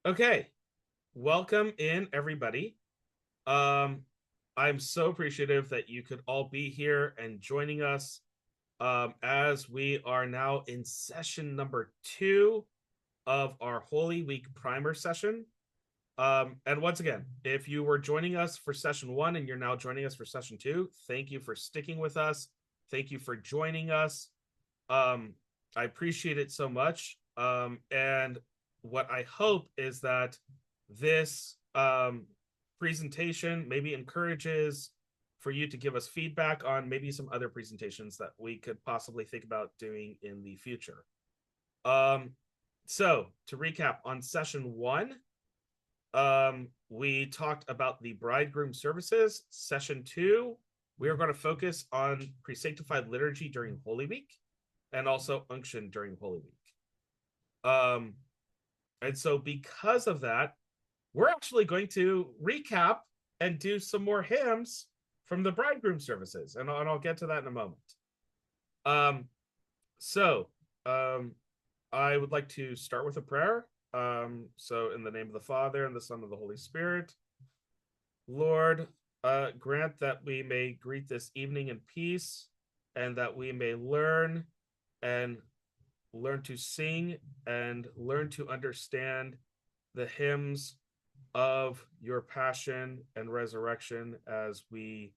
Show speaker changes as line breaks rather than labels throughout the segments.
Okay, welcome in everybody. Um, I'm so appreciative that you could all be here and joining us as we are now in session number 2 of our Holy Week primer session. And once again, if you were joining us for session 1 and you're now joining us for session 2, thank you for sticking with us. Thank you for joining us. Um, I appreciate it so much. And what I hope is that this presentation maybe encourages for you to give us feedback on maybe some other presentations that we could possibly think about doing in the future. Um, so to recap, on session 1, we talked about the bridegroom services. Session 2, we are going to focus on presanctified liturgy during Holy Week and also unction during Holy Week. Um, and so because of that, we're actually going to recap and do some more hymns from the bridegroom services, and I'll get to that in a moment. Um, so um, I would like to start with a prayer. So in the name of the Father and the Son and the Holy Spirit, Lord, grant that we may greet this evening in peace, and that we may and learn to sing and learn to understand the hymns of your passion and resurrection as we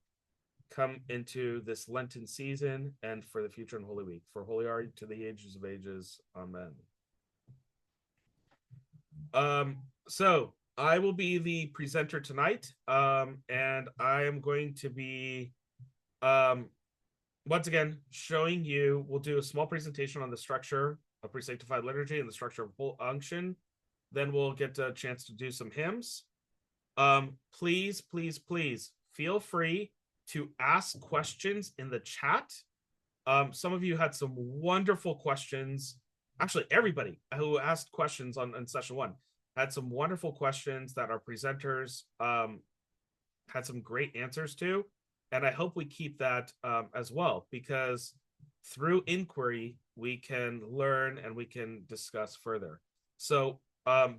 come into this Lenten season and for the future in Holy Week. For holy are you to the ages of ages. Amen. So I will be the presenter tonight, and I am going to be um, once again showing you. We'll do a small presentation on the structure of presanctified liturgy and the structure of full unction. Then we'll get a chance to do some hymns. Please, please, please feel free to ask questions in the chat. Some of you had some wonderful questions. Actually, everybody who asked questions on session 1 had some wonderful questions that our presenters had some great answers to. And I hope we keep that as well, because through inquiry, we can learn and we can discuss further. So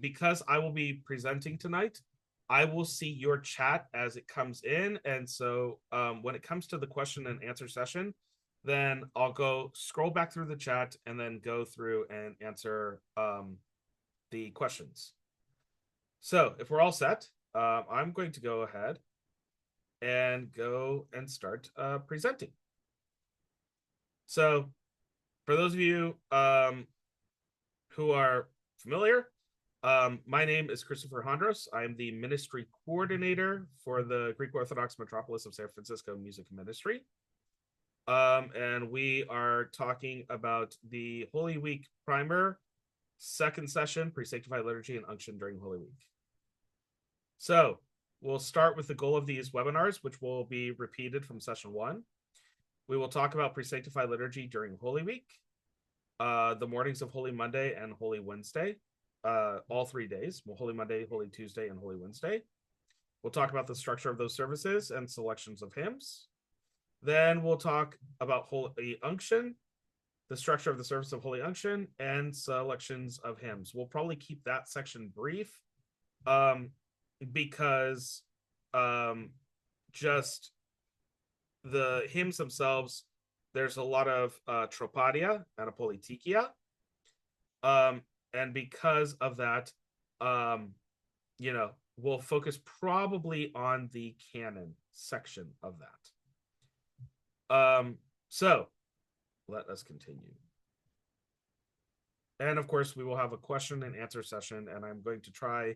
because I will be presenting tonight, I will see your chat as it comes in. And so when it comes to the question and answer session, then I'll go scroll back through the chat and then go through and answer the questions. So if we're all set, I'm going to go ahead and go and start presenting. So for those of you who are familiar, my name is Christopher Hondros. I'm the ministry coordinator for the Greek Orthodox Metropolis of San Francisco Music Ministry. And we are talking about the Holy Week primer, second session, presanctified liturgy and unction during Holy Week. So we'll start with the goal of these webinars, which will be repeated from session 1. We will talk about presanctified liturgy during Holy Week, the mornings of Holy Monday and Holy Wednesday, all 3 days, Holy Monday, Holy Tuesday, and Holy Wednesday. We'll talk about the structure of those services and selections of hymns. Then we'll talk about Holy Unction, the structure of the service of Holy Unction, and selections of hymns. We'll probably keep that section brief because just the hymns themselves, there's a lot of tropadia and apolitikia. And because of that, we'll focus probably on the canon section of that. So let us continue. And of course, we will have a question and answer session, and I'm going to try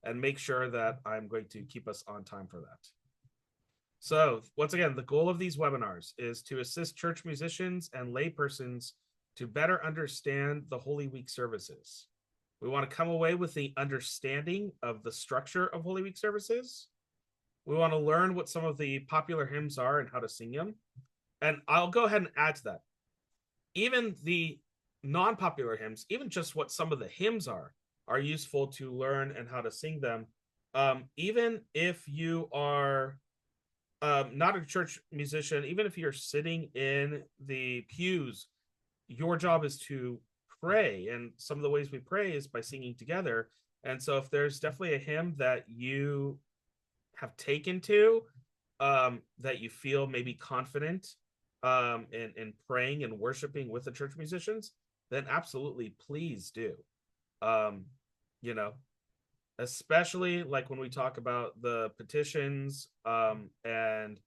and make sure that I'm going to keep us on time for that. So once again, the goal of these webinars is to assist church musicians and laypersons to better understand the Holy Week services. We want to come away with the understanding of the structure of Holy Week services. We want to learn what some of the popular hymns are and how to sing them. And I'll go ahead and add to that. Even the non-popular hymns, even just what some of the hymns are useful to learn and how to sing them. Even if you are not a church musician, even if you're sitting in the pews, your job is to pray. And some of the ways we pray is by singing together. And so if there's definitely a hymn that you have taken to, that you feel maybe confident in praying and worshiping with the church musicians, then absolutely please do. Um, you know, especially like when we talk about the petitions and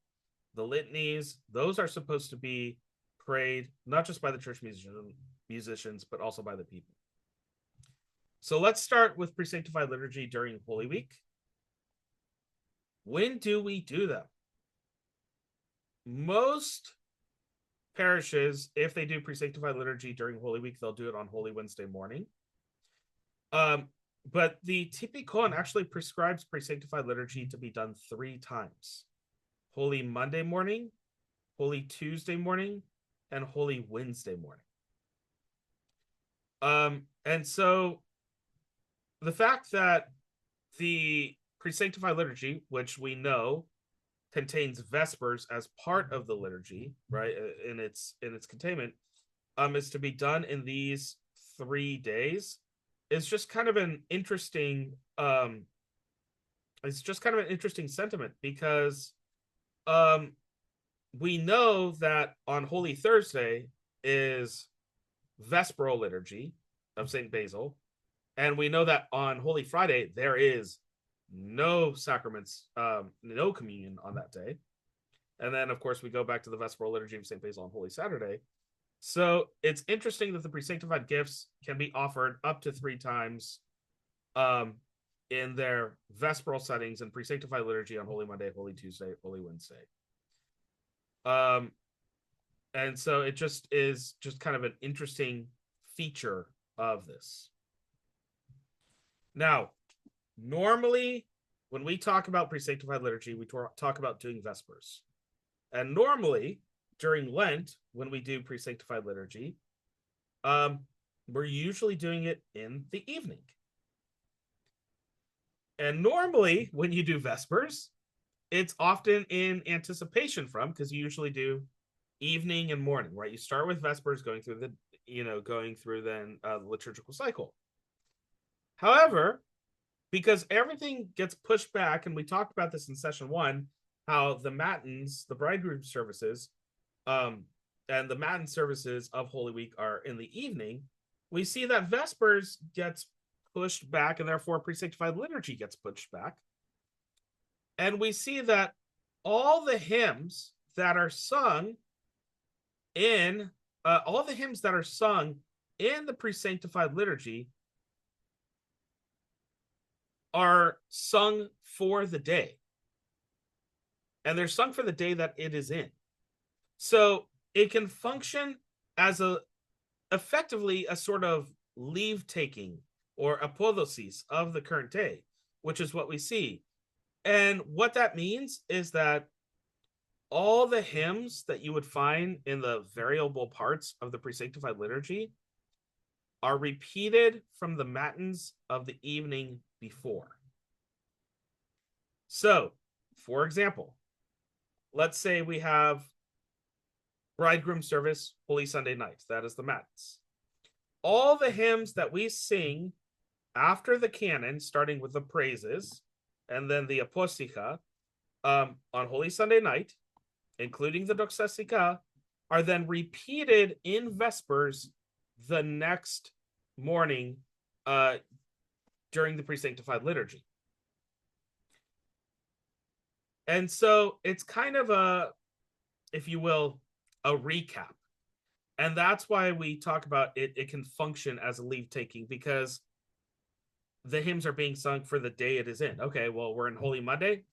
the litanies, those are supposed to be prayed not just by the church musicians, but also by the people. So let's start with Presanctified Liturgy during Holy Week. When do we do them? Most parishes, if they do Presanctified Liturgy during Holy Week, they'll do it on Holy Wednesday morning. But the Typikon actually prescribes Presanctified Liturgy to be done 3 times: Holy Monday morning, Holy Tuesday morning, and Holy Wednesday morning. And so the fact that the Presanctified Liturgy, which we know contains Vespers as part of the liturgy, right, in its containment, is to be done in these 3 days, is just kind of an interesting it's just kind of an interesting sentiment, because we know that on Holy Thursday is Vesperal Liturgy of St. Basil, and we know that on Holy Friday there is no sacraments, no communion on that day. And then, of course, we go back to the Vesperal Liturgy of St. Basil on Holy Saturday. So it's interesting that the presanctified gifts can be offered up to 3 times in their vesperal settings and presanctified liturgy on Holy Monday, Holy Tuesday, Holy Wednesday. And so it just is just kind of an interesting feature of this. Now, normally, when we talk about presanctified liturgy, we talk about doing Vespers. And normally, during Lent, when we do presanctified liturgy, we're usually doing it in the evening. And normally, when you do Vespers, it's often in anticipation from, because you usually do evening and morning, right? You start with Vespers, going through then the liturgical cycle. However, because everything gets pushed back, and we talked about this in session 1, how the matins, the bridegroom services, and the matin services of Holy Week are in the evening, we see that Vespers gets pushed back, and therefore presanctified liturgy gets pushed back. And we see that all the hymns that are sung in the presanctified liturgy are sung for the day. And they're sung for the day that it is in. So it can function as effectively a sort of leave taking or apodosis of the current day, which is what we see. And what that means is that all the hymns that you would find in the variable parts of the presanctified liturgy are repeated from the matins of the evening before. So, for example, let's say we have bridegroom service, Holy Sunday night. That is the matins. All the hymns that we sing after the canon, starting with the praises and then the apostica on Holy Sunday night, including the doxastica, are then repeated in Vespers the next morning during the presanctified liturgy. And so it's kind of a, if you will, a recap. And that's why we talk about it. It can function as a leave taking, because the hymns are being sung for the day it is in. Okay, well, we're in Holy Monday.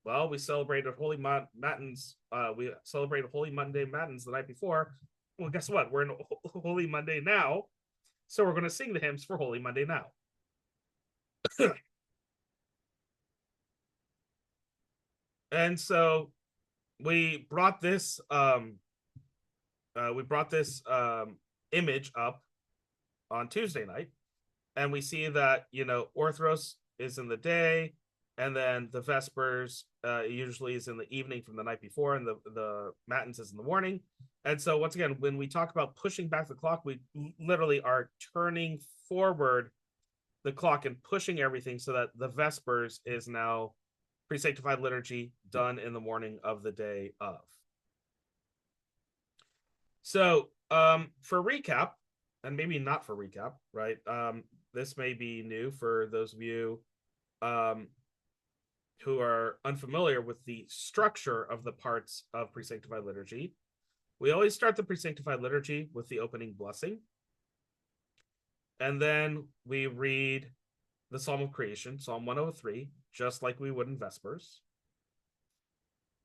Well, we celebrated Holy Matins. We celebrated Holy Monday Matins the night before. Well, guess what? We're in Holy Monday now. So we're going to sing the hymns for Holy Monday now. And so we brought this image up on Tuesday night, and we see that Orthros is in the day, and then the Vespers usually is in the evening from the night before, and the matins is in the morning. And so once again, when we talk about pushing back the clock, we literally are turning forward the clock and pushing everything so that the Vespers is now pre-sanctified liturgy done in the morning of the day of. So for recap, and maybe not for recap, right? This may be new for those of you who are unfamiliar with the structure of the parts of pre-sanctified liturgy. We always start the pre-sanctified liturgy with the opening blessing. And then we read the Psalm of Creation, Psalm 103, just like we would in Vespers.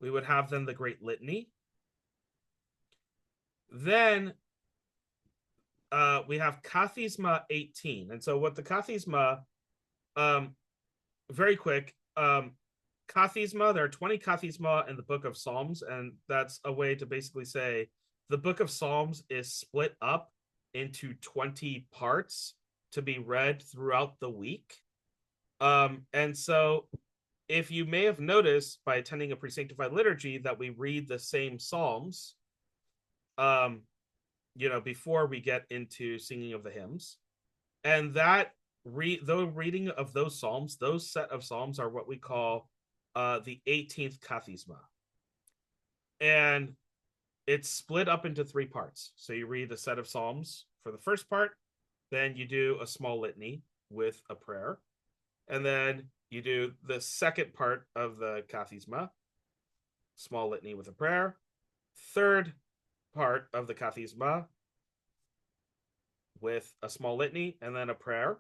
We would have then the Great Litany. Then we have Kathisma 18. And so what the Kathisma, very quick, Kathisma, there are 20 Kathisma in the book of Psalms, and that's a way to basically say the book of Psalms is split up into 20 parts to be read throughout the week. And so if you may have noticed by attending a pre-sanctified liturgy that we read the same Psalms, before we get into singing of the hymns, and that the reading of those Psalms, those set of Psalms are what we call the 18th Kathisma. And it's split up into 3 parts. So you read a set of Psalms for the first part, then you do a small litany with a prayer, and then you do the second part of the Kathisma, small litany with a prayer, third part of the Kathisma with a small litany and then a prayer.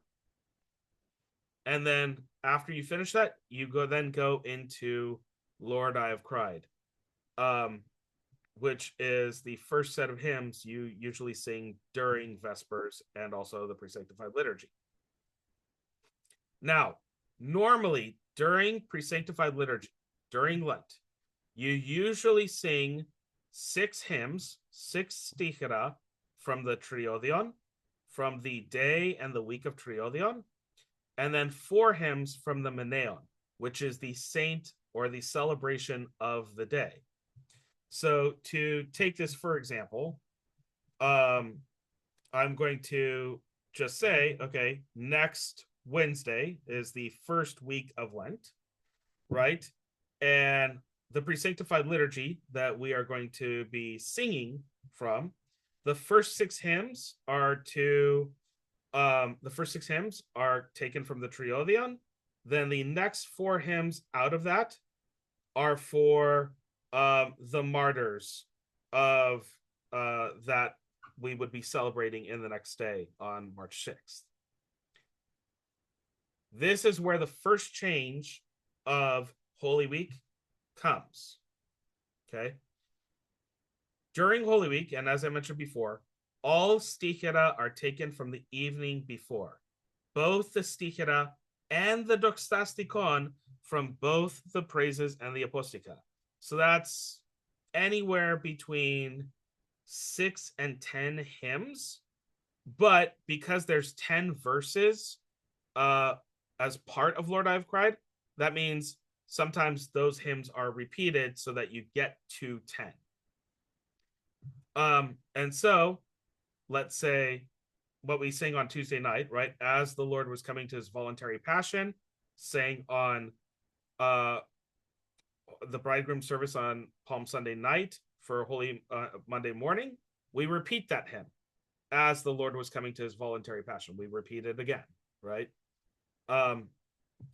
And then after you finish that, you go into Lord, I Have Cried, which is the first set of hymns you usually sing during Vespers and also the pre-sanctified liturgy. Now, normally during pre-sanctified liturgy, during Lent, you usually sing 6 hymns, 6 stichera from the Triodion, from the day and the week of Triodion, and then 4 hymns from the Meneon, which is the saint or the celebration of the day. So to take this, for example, I'm going to just say, okay, next Wednesday is the first week of Lent, right? And the pre-sanctified liturgy that we are going to be singing from, the first 6 hymns are taken from the Triodion. Then the next 4 hymns out of that are for the martyrs of that we would be celebrating in the next day on March 6th. This is where the first change of Holy Week comes. Okay. During Holy Week, and as I mentioned before, all stichera are taken from the evening before. Both the stichera and the doxastikon from both the praises and the apostica. So that's anywhere between 6 and 10 hymns. But because there's 10 verses as part of Lord, I Have Cried, that means sometimes those hymns are repeated so that you get to 10. And so let's say what we sing on Tuesday night, right? As the Lord was coming to his voluntary passion, sang on the bridegroom service on Palm Sunday night for Holy Monday morning, we repeat that hymn. As the Lord was coming to his voluntary passion, we repeat it again, right?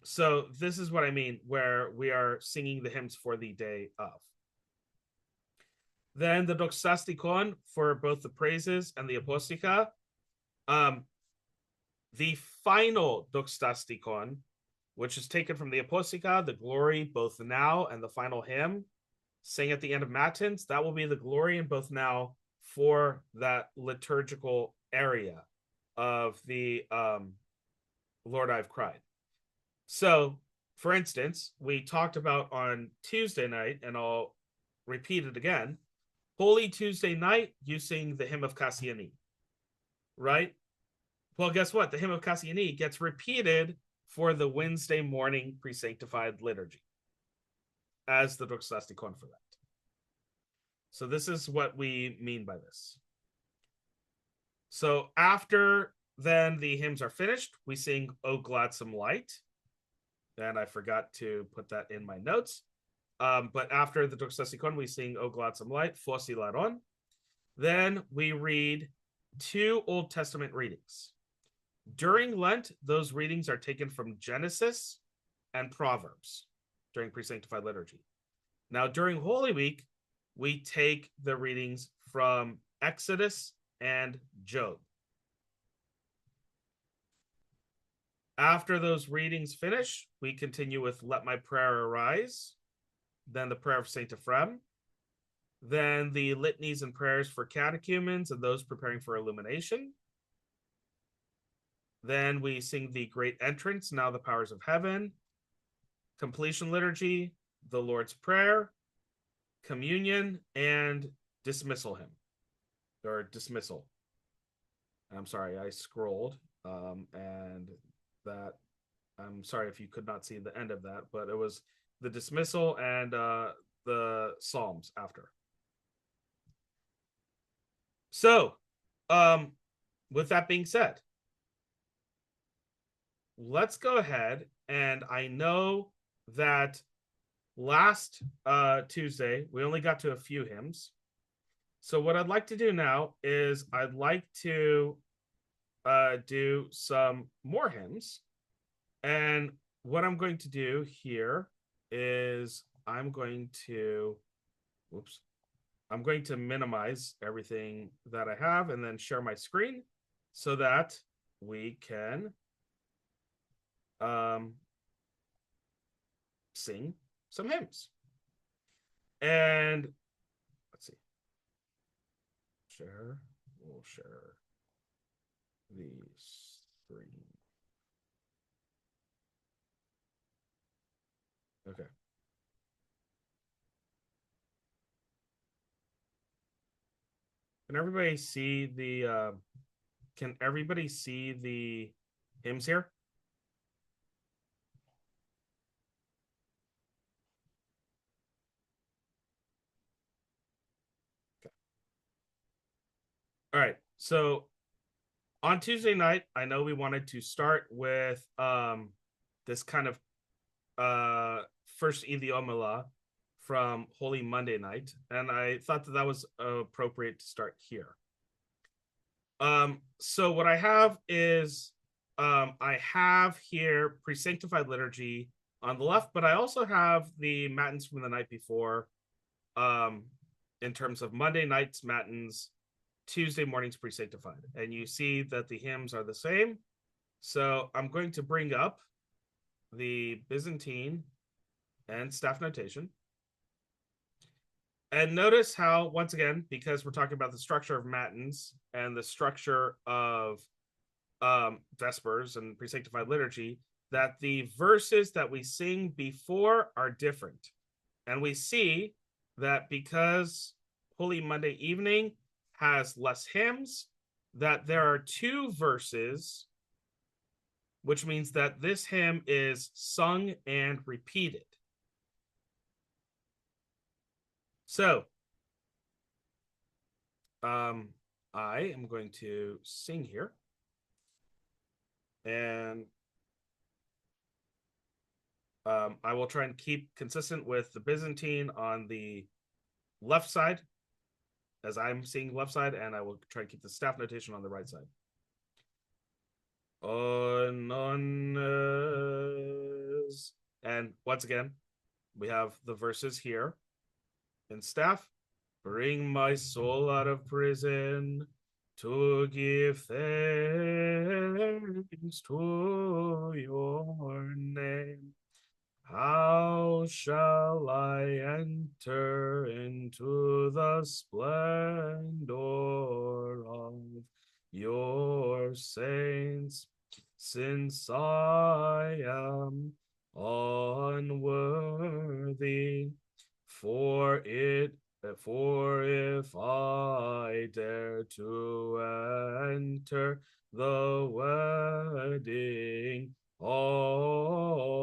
So this is what I mean, where we are singing the hymns for the day of. Then the doxastikon for both the praises and the apostica. The final doxastikon, which is taken from the apostica, the glory both now and the final hymn, sing at the end of Matins, that will be the glory in both now for that liturgical area of the Lord, I've Cried. So, for instance, we talked about on Tuesday night, and I'll repeat it again, Holy Tuesday night, you sing the hymn of Cassiani, right? Well, guess what? The hymn of Cassiani gets repeated for the Wednesday morning pre-sanctified liturgy as the doxastikon for that. So this is what we mean by this. So after Then the hymns are finished. We sing O Gladsome Light. And I forgot to put that in my notes. But after the Doxasikon, we sing O Gladsome Light, Fossi Laron. Then we read 2 Old Testament readings. During Lent, those readings are taken from Genesis and Proverbs during Presanctified Liturgy. Now, during Holy Week, we take the readings from Exodus and Job. After those readings finish, we continue with Let My Prayer Arise, then the Prayer of Saint Ephrem, then the litanies and prayers for catechumens and those preparing for illumination. Then we sing the Great Entrance, Now the Powers of Heaven, Completion Liturgy, the Lord's Prayer, Communion, and Dismissal Hymn, or Dismissal. I'm sorry, I scrolled, and that, I'm sorry if you could not see the end of that, but it was the Dismissal and the Psalms after. So, with that being said, let's go ahead, and I know that last Tuesday we only got to a few hymns. So what I'd like to do now is I'd like to do some more hymns. And what I'm going to do here is I'm going to minimize everything that I have and then share my screen so that we can sing some hymns. And let's see. We'll share the screen. Okay. Can everybody see the hymns here? Okay. All right. So on Tuesday night, I know we wanted to start with this kind of first idiomala from Holy Monday night, and I thought that was appropriate to start here. So what I have is I have here Presanctified Liturgy on the left, but I also have the matins from the night before, in terms of Monday night's matins, Tuesday morning's Presanctified, and you see that the hymns are the same. So I'm going to bring up the Byzantine and staff notation. And notice how, once again, because we're talking about the structure of matins and the structure of Vespers and Presanctified Liturgy, that the verses that we sing before are different. And we see that because Holy Monday evening has less hymns, that there are 2 verses, which means that this hymn is sung and repeated. So, I am going to sing here. And I will try and keep consistent with the Byzantine on the left side, as I'm seeing left side, and I will try and keep the staff notation on the right side. And once again, we have the verses here in staff. Bring my soul out of prison to give thanks to your name. How shall I enter into the splendor of your saints, since I am unworthy? For if I dare to enter the wedding all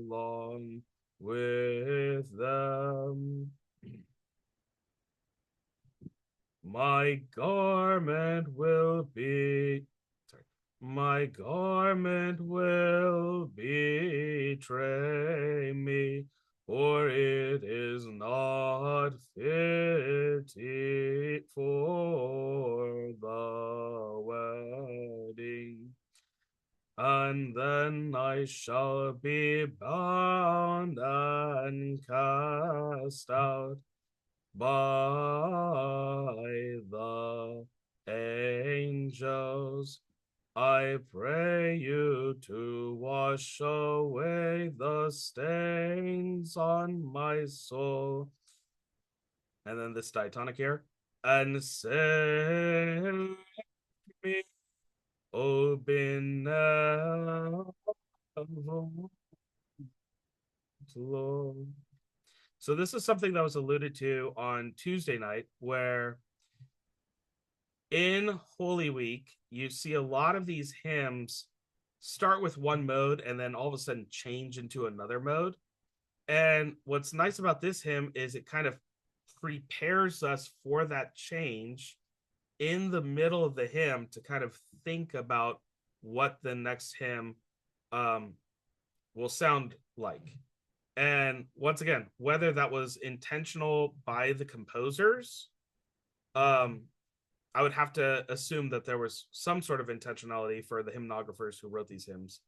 along with them, my garment will be, sorry, my garment will betray me, for it is not fit for the wedding. And then I shall be bound and cast out by the angels. I pray you to wash away the stains on my soul. And then this diatonic here. And save me, O benevolent Lord. So this is something that was alluded to on Tuesday night, where in Holy Week, you see a lot of these hymns start with one mode and then all of a sudden change into another mode. And what's nice about this hymn is it kind of prepares us for that change in the middle of the hymn to kind of think about what the next hymn will sound like. And once again, whether that was intentional by the composers, I would have to assume that there was some sort of intentionality for the hymnographers who wrote these hymns.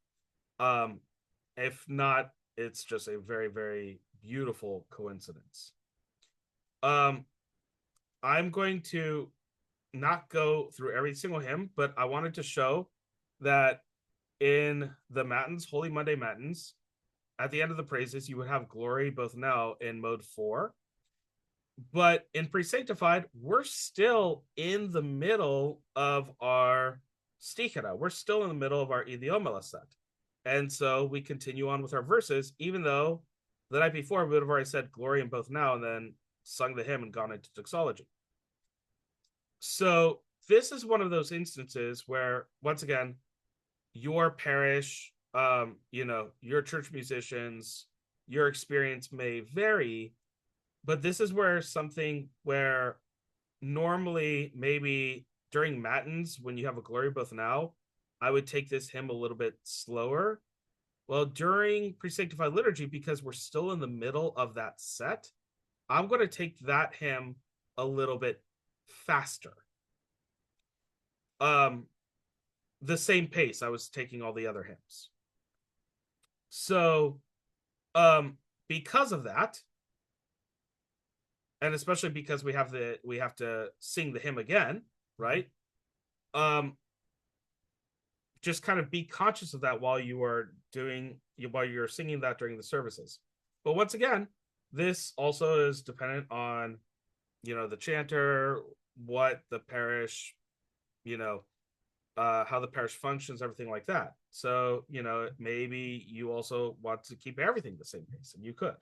If not, it's just a very, very beautiful coincidence. I'm going to not go through every single hymn, but I wanted to show that in the Matins, Holy Monday Matins, at the end of the praises, you would have glory both now in mode 4. But in Presanctified, we're still in the middle of our stichera. We're still in the middle of our idiomela set. And so we continue on with our verses, even though the night before we would have already said glory in both now and then sung the hymn and gone into doxology. So this is one of those instances where, once again, your parish, your church musicians, your experience may vary, but this is where something where normally maybe during matins, when you have a glory both now, I would take this hymn a little bit slower. Well, during Presanctified Liturgy, because we're still in the middle of that set, I'm going to take that hymn a little bit faster. The same pace I was taking all the other hymns. So, because of that, and especially because we have to sing the hymn again, right? Just kind of be conscious of that while you're singing that during the services. But once again, this also is dependent on, the chanter, what the parish, how the parish functions, everything like that. So, maybe you also want to keep everything the same pace, and you could.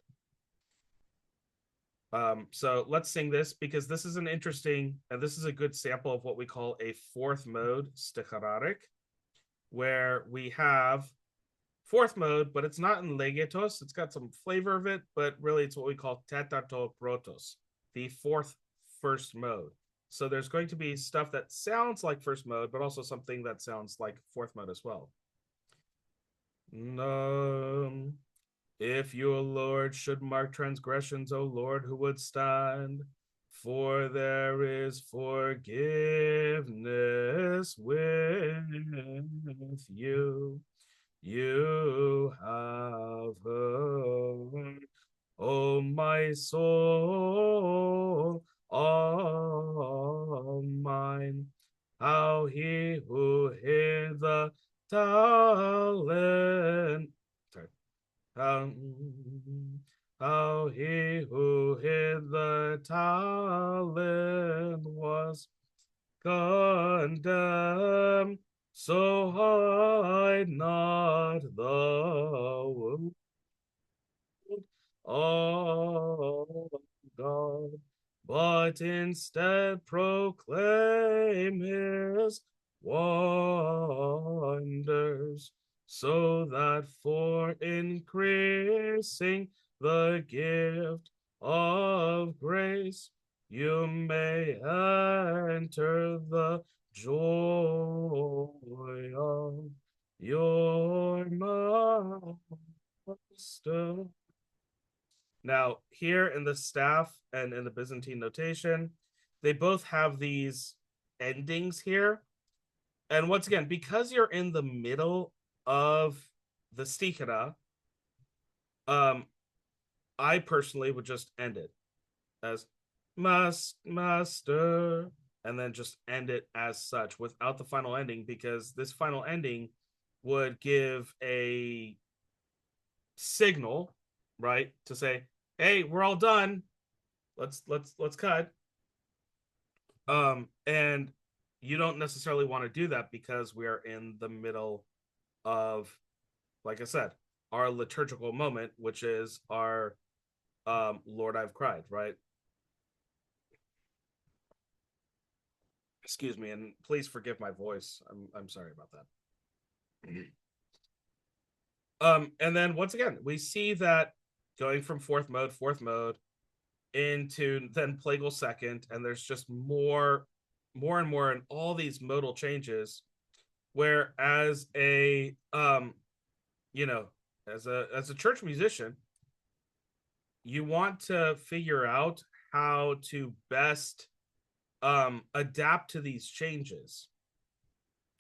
So let's sing this, because this is this is a good sample of what we call a fourth mode sticharic, where we have fourth mode, but it's not in legatos. It's got some flavor of it, but really it's what we call tetato protos, the first mode. So there's going to be stuff that sounds like first mode, but also something that sounds like fourth mode as well. If your Lord should mark transgressions, O Lord, who would stand? For there is forgiveness with you. You have heard, O my soul, all mine, how he who hid the talent, how he who hid the talent was condemned, so hide not the wound of God, but instead proclaim his wonders, so that for increasing the gift of grace, you may enter the joy of your master. Now, here in the staff and in the Byzantine notation, they both have these endings here. And once again, because you're in the middle of the stichera, I personally would just end it as master, and then just end it as such without the final ending, because this final ending would give a signal, right, to say, hey, we're all done, let's cut. And you don't necessarily want to do that because we are in the middle of, like I said, our liturgical moment, which is our Lord, I've cried, right? Excuse me, and please forgive my voice. I'm sorry about that. And then once again, we see that going from fourth mode into then plagal second, and there's just more and more in all these modal changes, where as a you know, as a church musician, you want to figure out how to best adapt to these changes.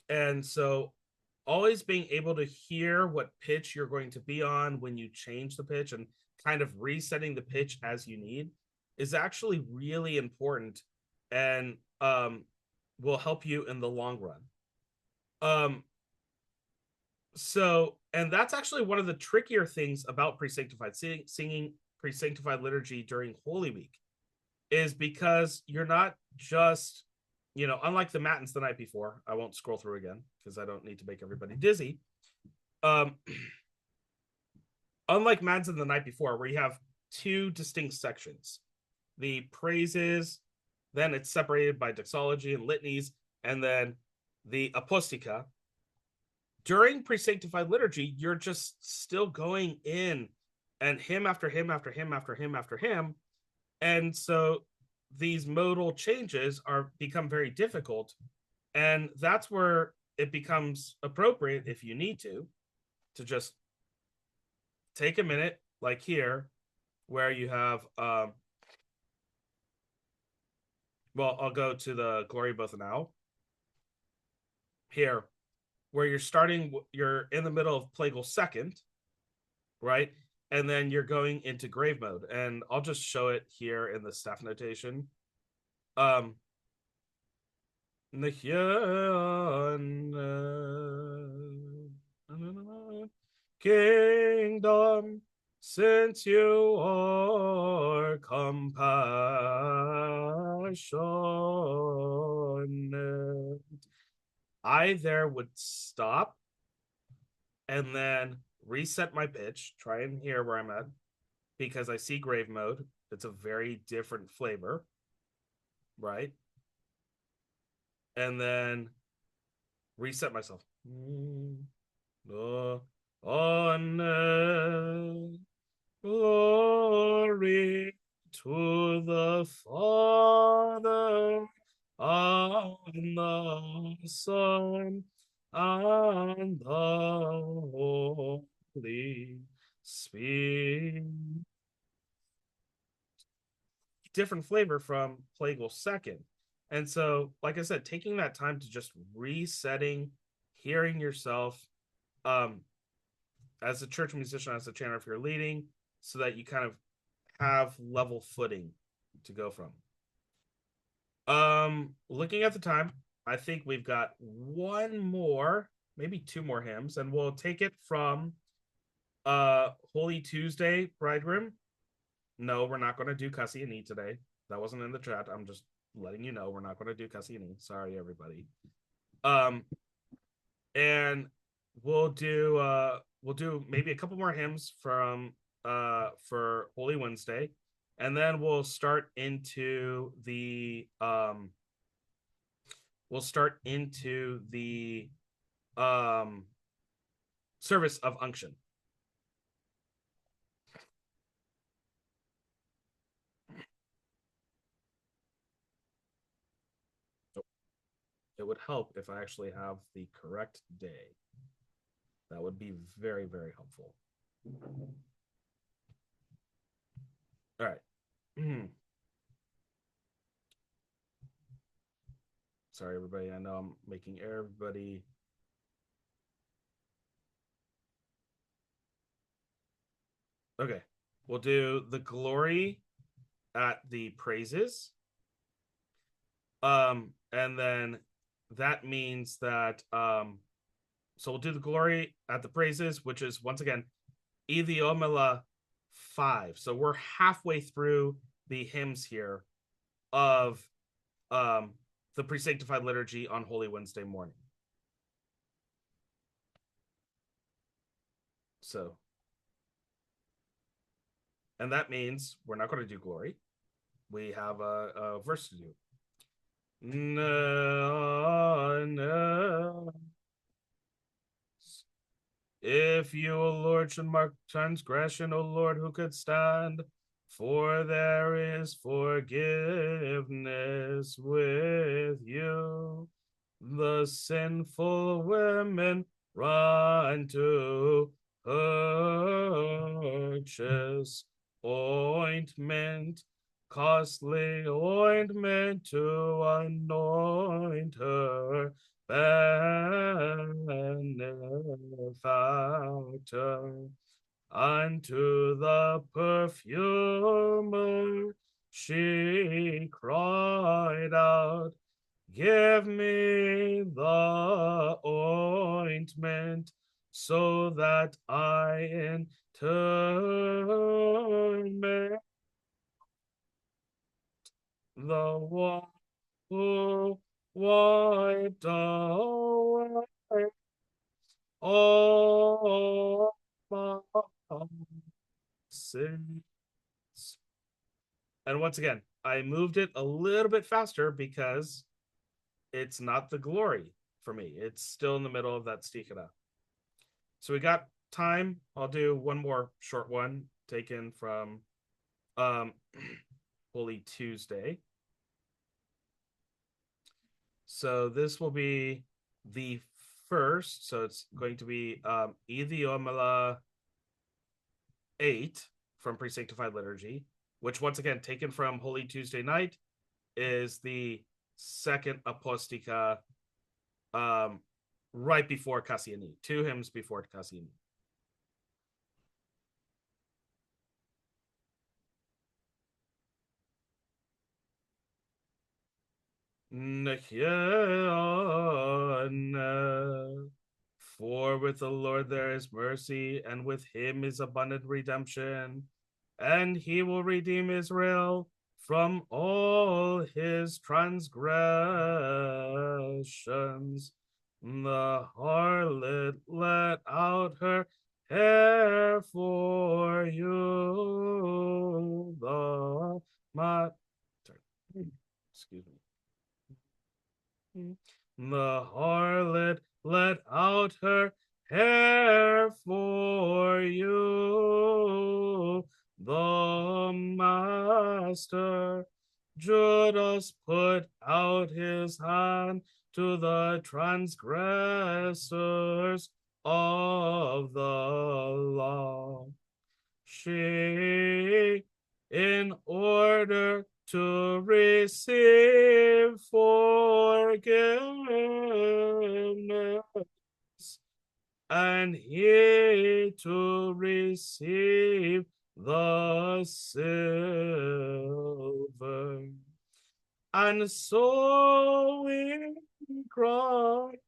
And so always being able to hear what pitch you're going to be on when you change the pitch, and kind of resetting the pitch as you need, is actually really important, and will help you in the long run. So, and that's actually one of the trickier things about Presanctified, singing Presanctified liturgy during Holy Week, is because you're not just, unlike the matins the night before. I won't scroll through again because I don't need to make everybody dizzy. Um, unlike matins the night before, where you have two distinct sections, the praises, then it's separated by doxology and litanies, and then the apostica. During Presanctified liturgy, you're just still going in, and hymn after hymn after hymn after hymn after hymn. And so these modal changes become very difficult. And that's where it becomes appropriate, if you need to just take a minute, like here, where you have, well, I'll go to the Glory Both Now. Here, where you're in the middle of plagal second, right? And then you're going into grave mode. And I'll just show it here in the staff notation. Kingdom, since you are compassionate. I there would stop and then reset my pitch, try and hear where I'm at, because I see grave mode. It's a very different flavor, right? And then reset myself. Honor, glory to the Father, and the Son, and the Holy Spirit. Different flavor from plagal second. And so, like I said, taking that time to just resetting, hearing yourself, as a church musician, as a chanter, if you're leading, so that you kind of have level footing to go from. Looking at the time, I think we've got one more, maybe two more hymns, and we'll take it from Holy Tuesday, Bridegroom. No, we're not going to do Cassiani today. That wasn't in the chat. I'm just letting you know we're not going to do Cassiani. Sorry, everybody. And we'll do maybe a couple more hymns from for Holy Wednesday, and then we'll start into the service of unction. it would help if I actually have the correct day. That would be very, very helpful. All right. Sorry, everybody. I know I'm making everybody. Okay. We'll do the glory at the praises. And then that means that so we'll do the glory at the praises, which is once again Idiomela 5. So we're halfway through the hymns here of the Presanctified liturgy on Holy Wednesday morning. So, and that means we're not going to do glory. We have a verse to do. No, no. If you, O Lord, should mark transgression, O Lord, who could stand? For there is forgiveness with you. The sinful women run to purchase ointment, costly ointment to anoint her benefactor. Unto the perfumer she cried out, give me the ointment so that I in turn may the one who wiped away all my sins. And once again, I moved it a little bit faster because it's not the glory for me. It's still in the middle of that stikara. So we got time. I'll do one more short one taken from Holy Tuesday. So this will be the first. So it's going to be Idiomela 8 from Presanctified Liturgy, which once again, taken from Holy Tuesday night, is the second apostica right before Cassiani, 2 hymns before Cassiani. For with the Lord there is mercy, and with him is abundant redemption, and he will redeem Israel from all his transgressions. The harlot let out her hair for you. Excuse me. The harlot let out her hair for you. The master Judas put out his hand to the transgressors of the law. She, in order to receive forgiveness, and he to receive the silver. And so we cry,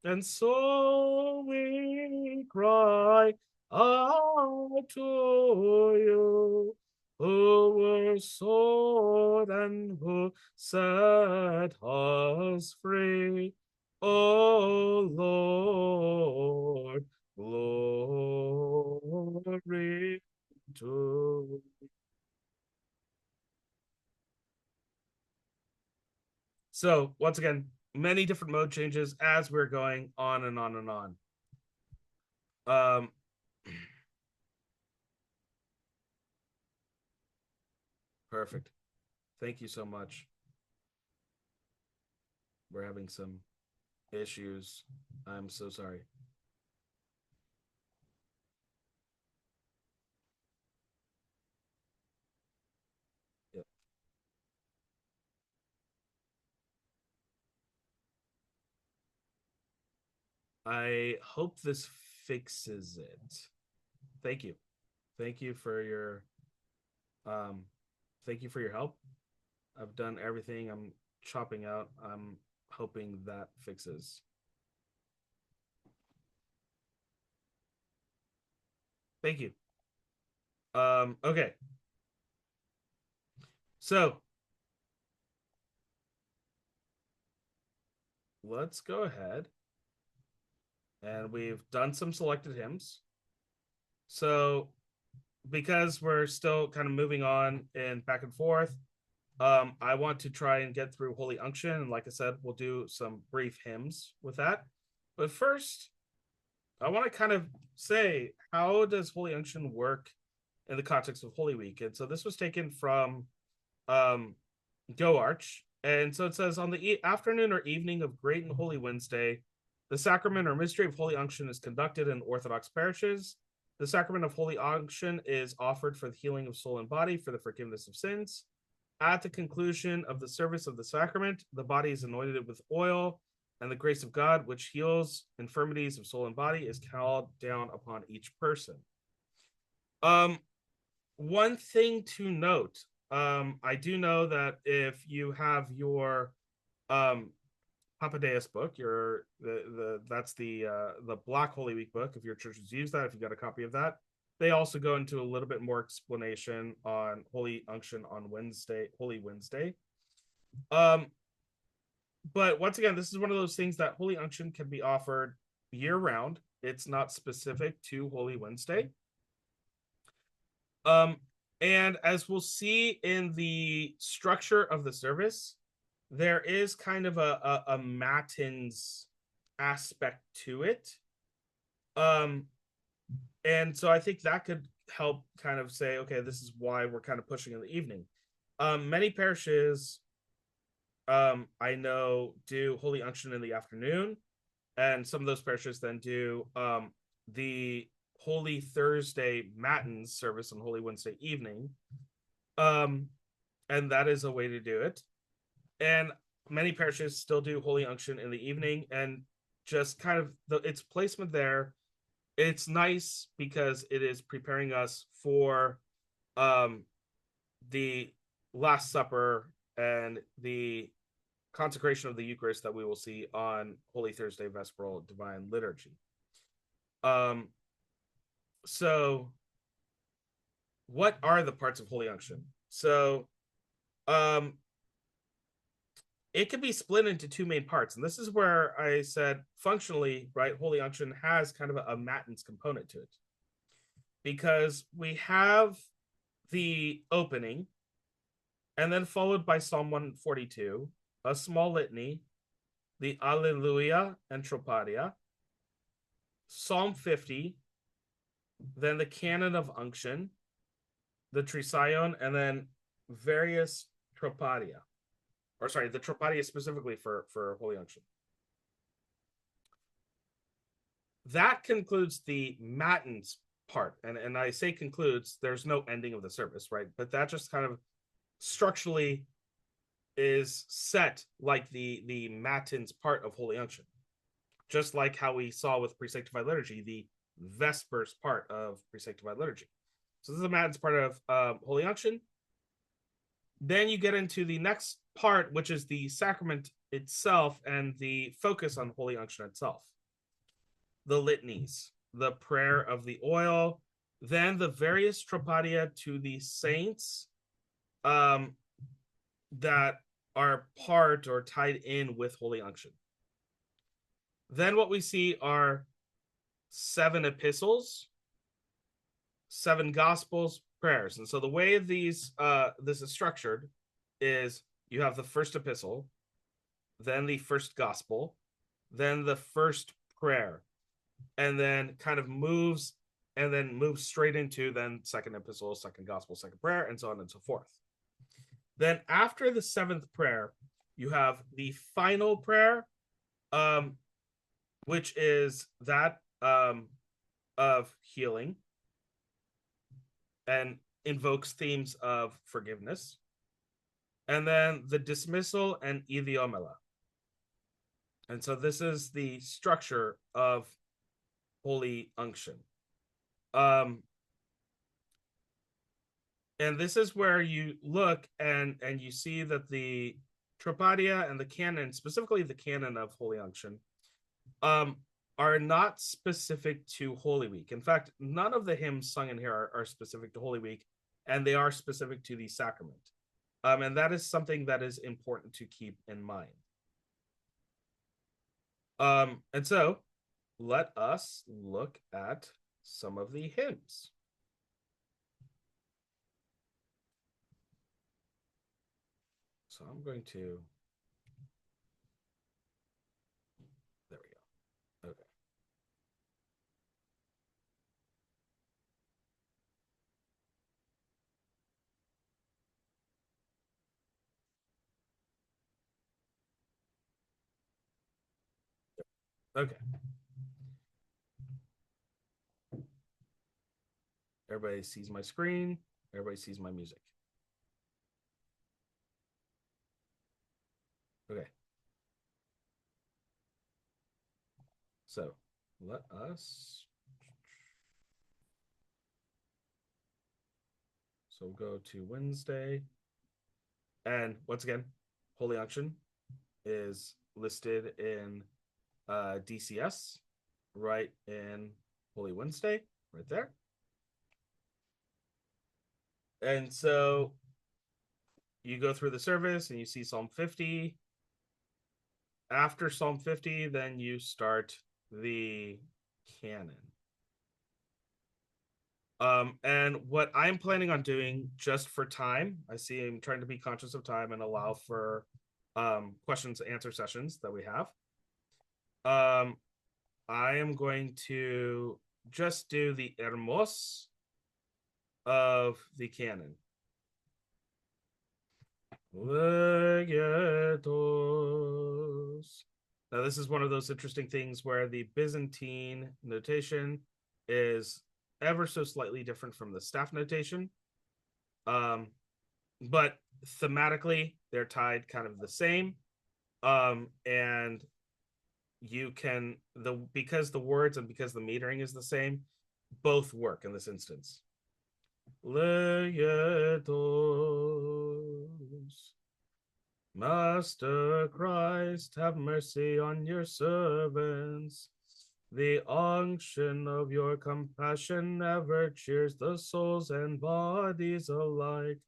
and so we cry out to you, who were sold and who set us free. O Lord, glory to. So once again, many different mode changes as we're going on and on and on. Perfect. Thank you so much. We're having some issues. I'm so sorry. Yep. I hope this fixes it. Thank you. Thank you for your um thank you for your help. I've done everything I'm chopping out. I'm hoping that fixes. Thank you. Okay. So let's go ahead, and we've done some selected hymns. So because we're still kind of moving on and back and forth, I want to try and get through Holy Unction. And like I said, we'll do some brief hymns with that. But first, I want to kind of say, how does Holy Unction work in the context of Holy Week? And so this was taken from um, Go Arch. And so it says, on the afternoon or evening of Great and Holy Wednesday, the sacrament or mystery of Holy Unction is conducted in Orthodox parishes. The sacrament of Holy Unction is offered for the healing of soul and body, for the forgiveness of sins. At the conclusion of the service of the sacrament, the body is anointed with oil, and the grace of God, which heals infirmities of soul and body, is called down upon each person. Um, One thing to note, I do know that if you have your um Papadeus book, your the that's the Black Holy Week book. If your churches use that, if you got a copy of that, they also go into a little bit more explanation on Holy Unction on Wednesday, Holy Wednesday. Um, but once again, this is one of those things that Holy Unction can be offered year round. It's not specific to Holy Wednesday. Um, and as we'll see in the structure of the service, there is kind of a matins aspect to it. Um, and so I think that could help kind of say, okay, this is why we're kind of pushing in the evening. Many parishes, I know, do Holy Unction in the afternoon, and some of those parishes then do the Holy Thursday Matins service on Holy Wednesday evening. Um, and that is a way to do it. And many parishes still do Holy Unction in the evening, and just kind of its placement there. It's nice because it is preparing us for um, the Last Supper and the consecration of the Eucharist that we will see on Holy Thursday Vesperal Divine Liturgy. Um, so, what are the parts of Holy Unction? So, um, it can be split into two main parts, and this is where I said functionally, right? Holy Unction has kind of a matins component to it because we have the opening, and then followed by Psalm 142, a small litany, the Alleluia and Tropadia, Psalm 50, then the canon of unction, the Trisagion, and then various Tropadia. Or sorry, the Tropadia specifically for Holy Unction. That concludes the matins part. And I say concludes, there's no ending of the service, right? But that just kind of structurally is set like the matins part of Holy Unction. Just like how we saw with Presanctified Liturgy, the Vespers part of Presanctified Liturgy. So this is the matins part of Holy Unction. Then you get into the next part, which is the sacrament itself and the focus on Holy Unction itself. The litanies, the prayer of the oil, then the various tropadia to the saints that are part or tied in with Holy Unction. Then what we see are 7 epistles, 7 gospels, prayers. And so the way this is structured is you have the first epistle, then the first gospel, then the first prayer, and then kind of moves straight into then second epistle, second gospel, second prayer, and so on and so forth. Then after the 7th prayer, you have the final prayer, um, which is that of healing and invokes themes of forgiveness. And then the dismissal and idiomela. And so this is the structure of Holy Unction. Um, and this is where you look and you see that the Tropadia and the canon, specifically the canon of Holy Unction, um, are not specific to Holy Week. In fact, none of the hymns sung in here are specific to Holy Week, and they are specific to the sacrament. And that is something that is important to keep in mind. And so let us look at some of the hymns. So I'm going to, there we go. Okay. Okay. Everybody sees my screen. Everybody sees my music. Okay. So let us. So we'll go to Wednesday. And once again, Holy Unction is listed in DCS, right in Holy Wednesday, right there. And so you go through the service and you see Psalm 50. After Psalm 50, then you start the canon. And what I'm planning on doing, just for time, I see I'm trying to be conscious of time and allow for questions and answer sessions that we have. I am going to just do the Hermos of the canon. Legatos. Now, this is one of those interesting things where the Byzantine notation is ever so slightly different from the staff notation. But thematically, they're tied kind of the same. And you can, because the words and because the metering is the same, both work in this instance. Legatos. Master Christ, have mercy on your servants. The unction of your compassion ever cheers the souls and bodies alike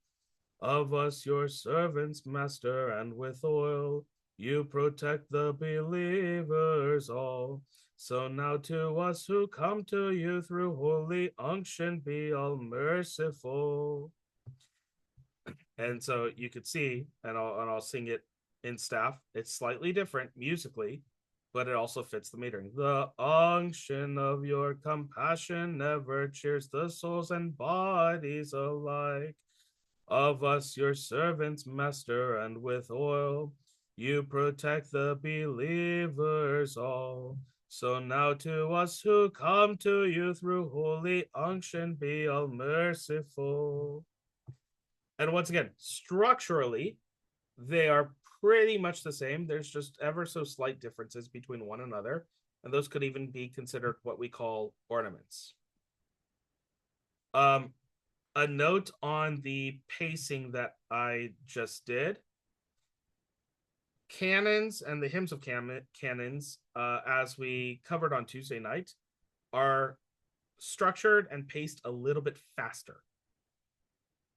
of us, your servants, Master, and with oil you protect the believers all. So now to us who come to you through holy unction, be all merciful. And so you could see, and I'll sing it in staff. It's slightly different musically, but it also fits the metering. The unction of your compassion never cheers the souls and bodies alike of us, your servants, Master, and with oil you protect the believers all. So now to us who come to you through holy unction, be all merciful. And once again, structurally, they are pretty much the same. There's just ever so slight differences between one another. And those could even be considered what we call ornaments. A note on the pacing that I just did. Canons and the hymns of canons, as we covered on Tuesday night, are structured and paced a little bit faster.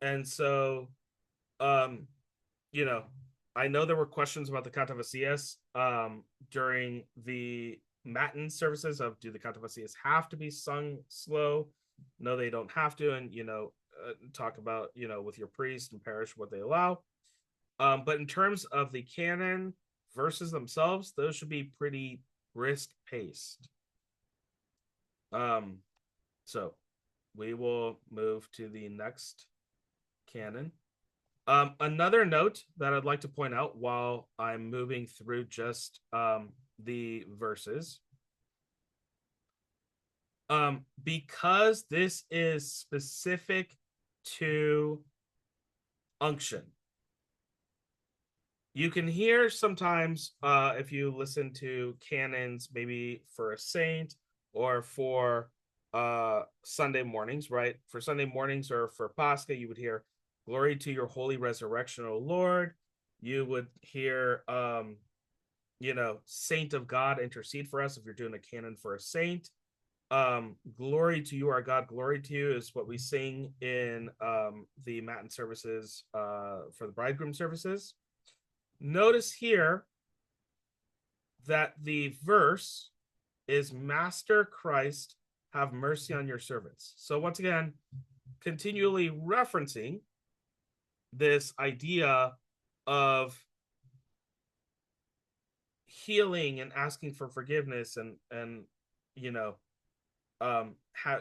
And so, you know, I know there were questions about the Canta Vacias during the Matin services of, do the Canta Vacias have to be sung slow? No, they don't have to. And, talk about, with your priest and parish what they allow. But in terms of the canon verses themselves, those should be pretty brisk paced. So we will move to the next canon. Another note that I'd like to point out while I'm moving through just the verses. Because this is specific to unction. You can hear sometimes if you listen to canons, maybe for a saint or for Sunday mornings, right? For Sunday mornings or for Pascha, you would hear "Glory to your holy resurrection, O Lord." You would hear, "Saint of God, intercede for us." If you're doing a canon for a saint, "Glory to you, our God, glory to you" is what we sing in the Matin services for the bridegroom services. Notice here that the verse is "Master Christ, have mercy on your servants." So once again, continually referencing this idea of healing and asking for forgiveness and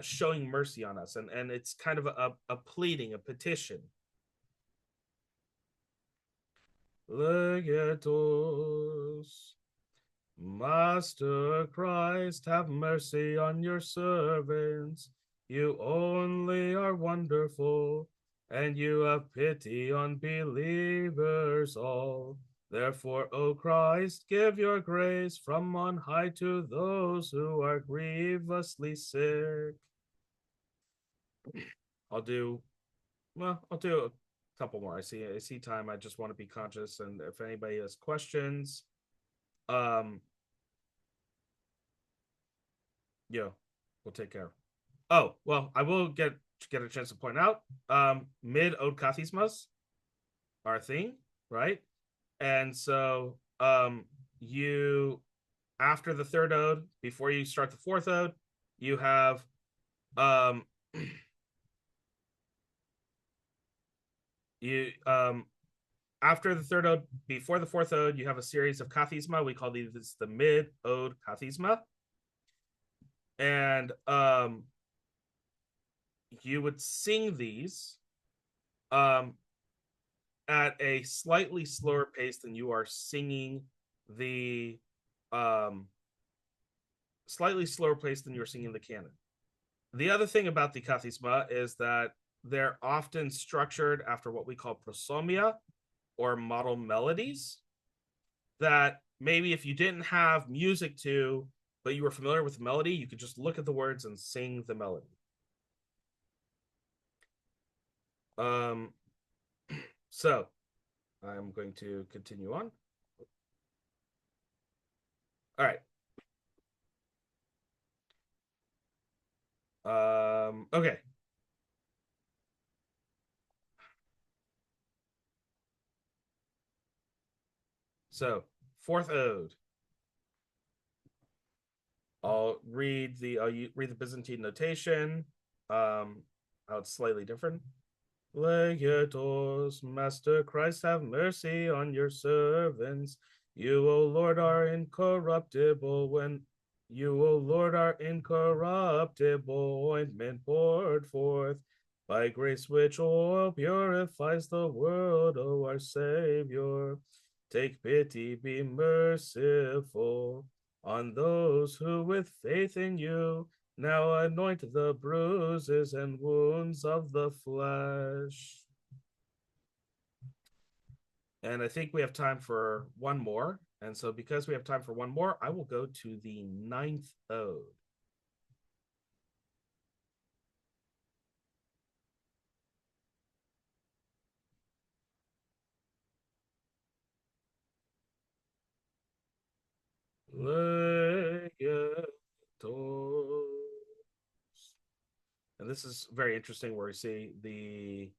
showing mercy on us, and it's kind of a pleading, a petition. Legatus. Master Christ, have mercy on your servants. You only are wonderful, and you have pity on believers all. Therefore, O Christ, give your grace from on high to those who are grievously sick. I'll do a couple more. I see time. I just want to be conscious, and if anybody has questions, we'll take care. Oh, well, I will get a chance to point out, mid ode kathismas are a thing, right? And so you, after the third ode, before you start the fourth ode, you have after the third ode, before the fourth ode, you have a series of kathisma. We call these the mid ode kathisma. And you would sing these at a slightly slower pace than you are singing the slightly slower pace than you're singing the canon. The other thing about the kathisma is that they're often structured after what we call prosomia, or model melodies, that maybe if you didn't have music to, but you were familiar with the melody, you could just look at the words and sing the melody. So I'm going to continue on. All right. Okay. So fourth ode. I'll read the Byzantine notation. How it's slightly different. Legatus, Master Christ, have mercy on your servants. You, O Lord, are incorruptible. When you, O Lord, are incorruptible, ointment poured forth by grace which oil purifies the world, O our Savior. Take pity, be merciful on those who with faith in you now anoint the bruises and wounds of the flesh. And I think we have time for one more. And so because we have time for one more, I will go to the ninth ode. And this is very interesting, where we see the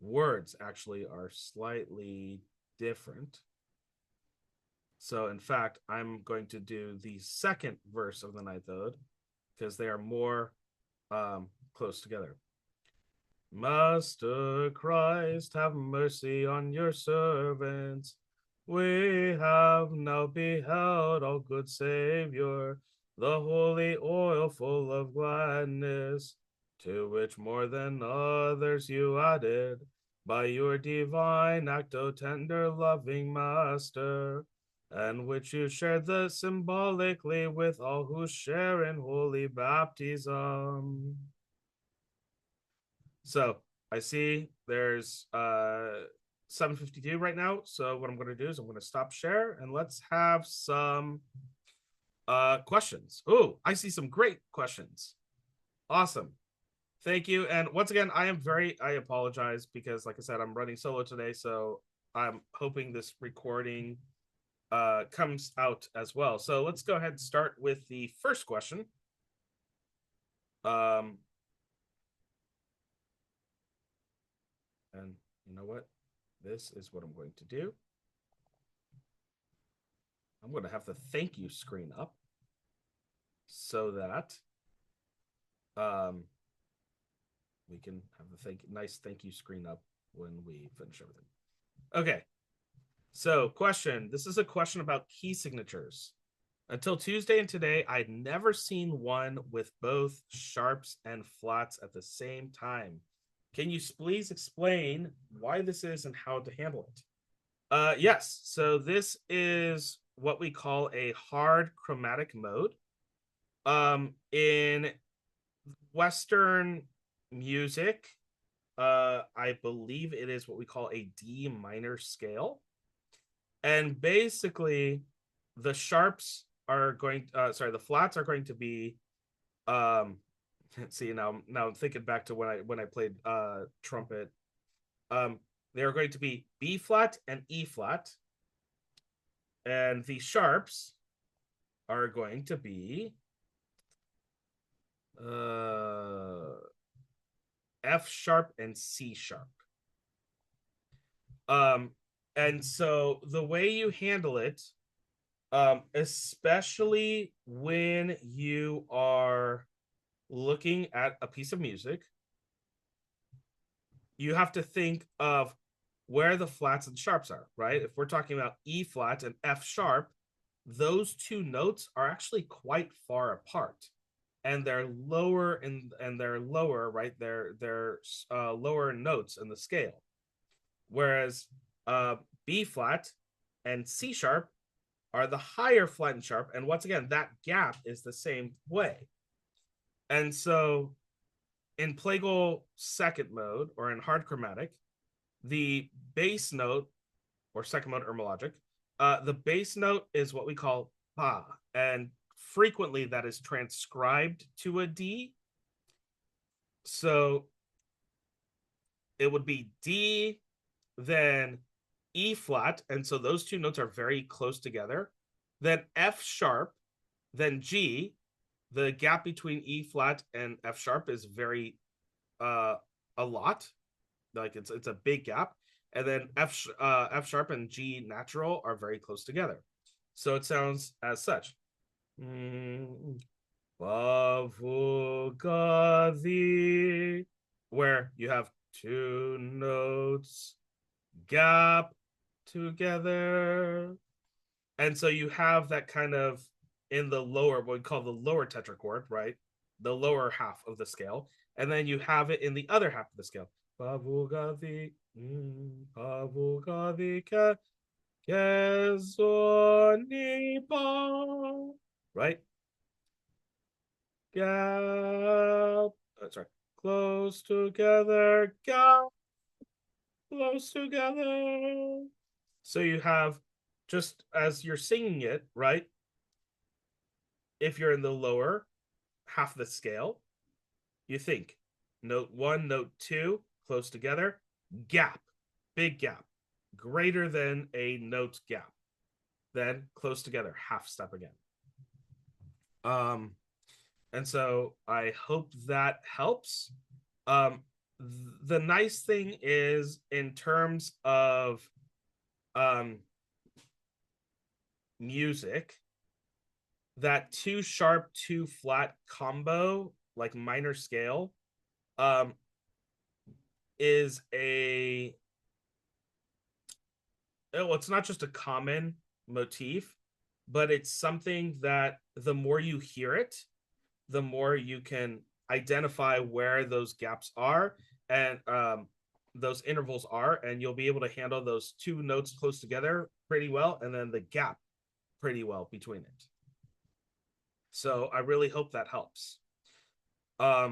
words actually are slightly different. So in fact, I'm going to do the second verse of the ninth ode because they are more close together. Master Christ, have mercy on your servants. We have now beheld, O good Savior, the holy oil full of gladness, to which more than others you added by your divine act, O tender loving Master. and which you shared the symbolically with all who share in holy baptism. So I see there's 7:52 right now. So what I'm going to do is I'm going to stop share and let's have some questions. Oh, I see some great questions. Awesome. Thank you. And once again, I apologize because like I said, I'm running solo today, so I'm hoping this recording comes out as well. So let's go ahead and start with the first question. And you know what? This is what I'm going to do. I'm going to have the thank you screen up so that we can have the nice thank you screen up when we finish everything. Okay. So, question. This is a question about key signatures. Until Tuesday and today, I'd never seen one with both sharps and flats at the same time. Can you please explain why this is and how to handle it? Yes. So this is what we call a hard chromatic mode. In Western music, I believe it is what we call a D minor scale. And basically, the sharps are going the flats are going to be see now I'm thinking back to when I played trumpet. They're going to be B flat and E flat, and the sharps are going to be F sharp and C sharp. And so the way you handle it, especially when you are looking at a piece of music, you have to think of where the flats and sharps are, right? If we're talking about E flat and F sharp, those two notes are actually quite far apart, and they're lower and they're lower, right? They're lower notes in the scale, whereas B flat and C sharp are the higher flat and sharp, and once again, that gap is the same way. And so in plagal second mode or in hard chromatic, the bass note or second mode ermologic, the bass note is what we call ba, and frequently that is transcribed to a D. So it would be D, then E flat, and so those two notes are very close together. Then F sharp, then G. The gap between E flat and F sharp is very a lot, like it's a big gap, and then F sharp and G natural are very close together. So it sounds as such. Where you have two notes gap together. And so you have that kind of in the lower, what we call the lower tetrachord, right? The lower half of the scale. And then you have it in the other half of the scale. Right? Gap. Oh, sorry. Close together. Gap. Close together. So you have, just as you're singing it, right? If you're in the lower half of the scale, you think note one, note two, close together, gap, big gap, greater than a note gap. Then close together, half step again. And so I hope that helps. The nice thing is, in terms of music, that two sharp, two flat combo, like minor scale, is it's not just a common motif, but it's something that the more you hear it, the more you can identify where those gaps are and those intervals are, and you'll be able to handle those two notes close together pretty well, and then the gap pretty well between it. So I really hope that helps. I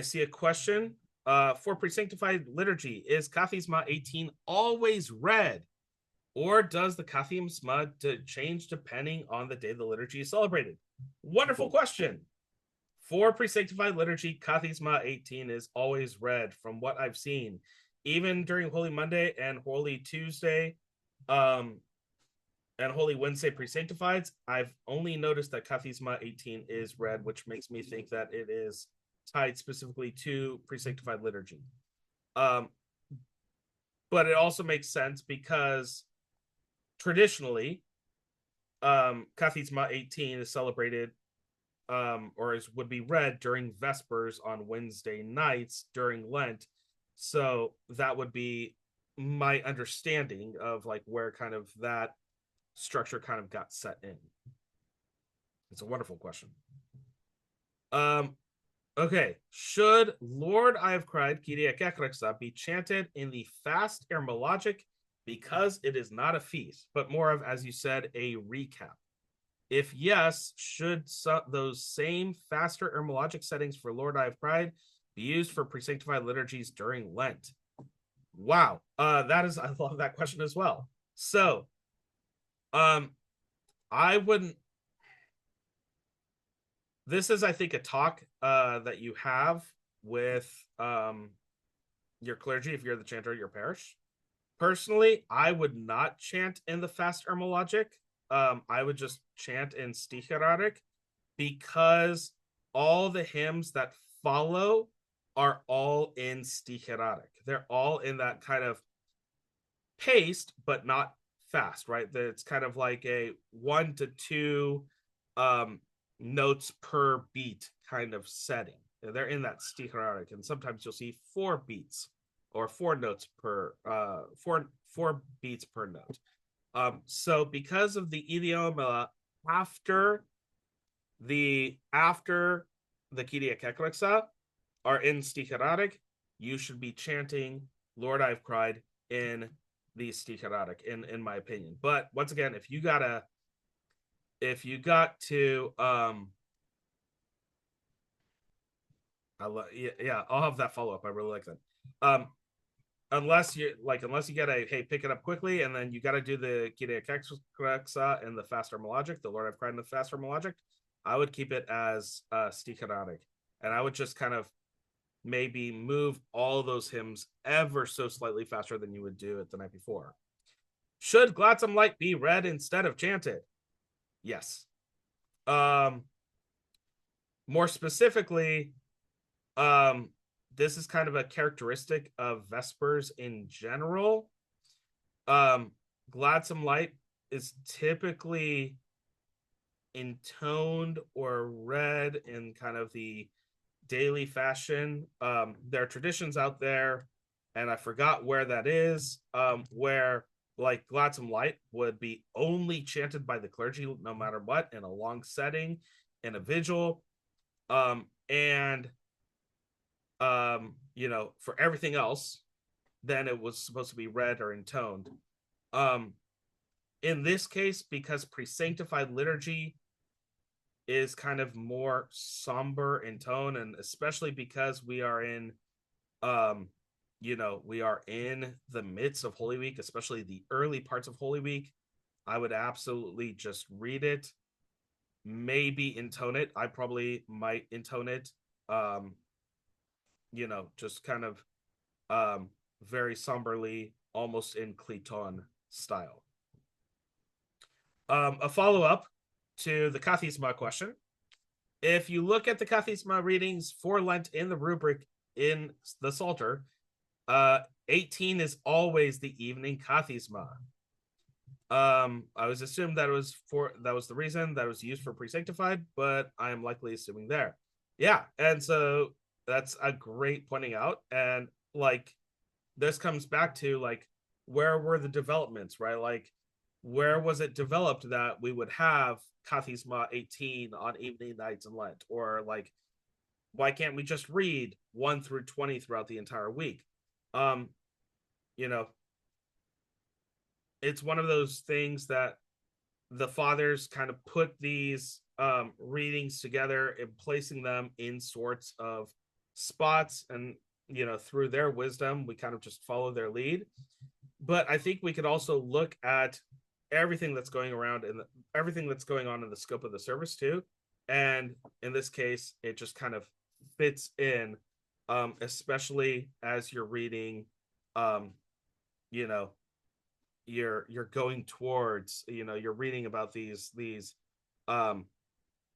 see a question for Presanctified Liturgy. Is Kathisma 18 always read? Or does the Kathisma change depending on the day the liturgy is celebrated? Wonderful question. For Presanctified Liturgy, Kathisma 18 is always read from what I've seen. Even during Holy Monday and Holy Tuesday and Holy Wednesday Presanctifieds, I've only noticed that Kathisma 18 is read, which makes me think that it is tied specifically to Presanctified Liturgy. But it also makes sense because traditionally, Kathisma 18 is celebrated would be read during Vespers on Wednesday nights during Lent. So that would be my understanding of like where kind of that structure kind of got set in. It's a wonderful question. Okay. Should Lord I have cried, Kyrie Kekreksa, be chanted in the fast etymologic because it is not a feast, but more of, as you said, a recap? If yes, should those same faster etymologic settings for Lord I have cried be used for Presanctified liturgies during Lent? Wow. I love that question as well. So, I wouldn't. This is, I think, a talk that you have with your clergy if you're the chanter at your parish. Personally, I would not chant in the fast etymologic. I would just chant in sticheratic because all the hymns that follow are all in sticheratic. They're all in that kind of paced, but not fast, right? It's kind of like a 1 to 2 notes per beat kind of setting. They're in that sticheratic, and sometimes you'll see 4 beats or 4 notes per 4 beats per note. So because of the idioma after the Kyrie Kekreksa are in sticheratic, you should be chanting Lord I've cried in the sticheratic, in my opinion. But once again, if you got to I'll have that follow-up. I really like that. Unless you get a hey, pick it up quickly, and then you got to do the Kyrie Kekreksa and the fast etymologic, the Lord I've cried in the fast etymologic, I would keep it as sticheratic, and I would just kind of maybe move all those hymns ever so slightly faster than you would do it the night before. Should Gladsome Light be read instead of chanted? Yes. More specifically, this is kind of a characteristic of Vespers in general. Gladsome Light is typically intoned or read in kind of the daily fashion. There are traditions out there, and I forgot where that is, where like Gladsome Light would be only chanted by the clergy no matter what, in a long setting, in a vigil, and for everything else, then it was supposed to be read or intoned. In this case, because Presanctified liturgy is kind of more somber in tone, and especially because we are in we are in the midst of Holy Week, especially the early parts of Holy Week, I would absolutely just read it, maybe intone it. I probably might intone it, just kind of very somberly, almost in Cleton style. A follow-up to the Kathisma question. If you look at the Kathisma readings for Lent in the rubric in the Psalter, 18 is always the evening Kathisma. I was assumed that was the reason that was used for Presanctified, but I am likely assuming there. Yeah, and so that's a great pointing out, and like this comes back to like where were the developments, right? Like where was it developed that we would have Kathisma 18 on evening nights in Lent, or like why can't we just read 1 through 20 throughout the entire week? it's one of those things that the fathers kind of put these readings together and placing them in sorts of spots, and through their wisdom we kind of just follow their lead. But I think we could also look at everything that's going around and everything that's going on in the scope of the service too, and in this case it just kind of fits in, especially as you're reading, um you know you're going towards, you're reading about these um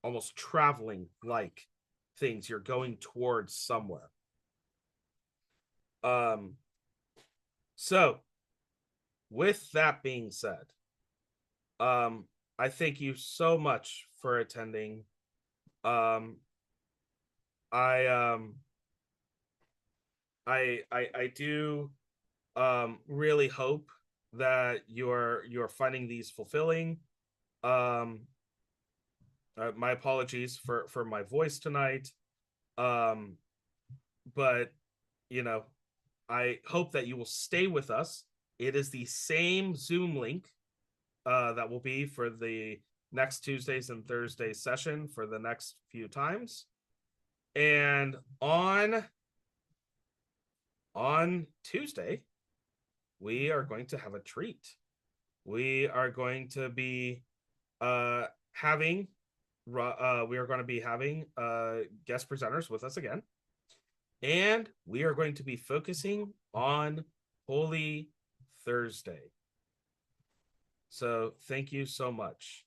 almost traveling like things. You're going towards somewhere. um so with that being said, um I thank you so much for attending. um I I do really hope that you're finding these fulfilling. um my apologies for my voice tonight. um but you know I hope that you will stay with us. It is the same Zoom link that will be for the next Tuesdays and Thursdays session for the next few times. And on Tuesday, we are going to have a treat. We are going to be having we are going to be having guest presenters with us again, and we are going to be focusing on Holy Thursday. So thank you so much.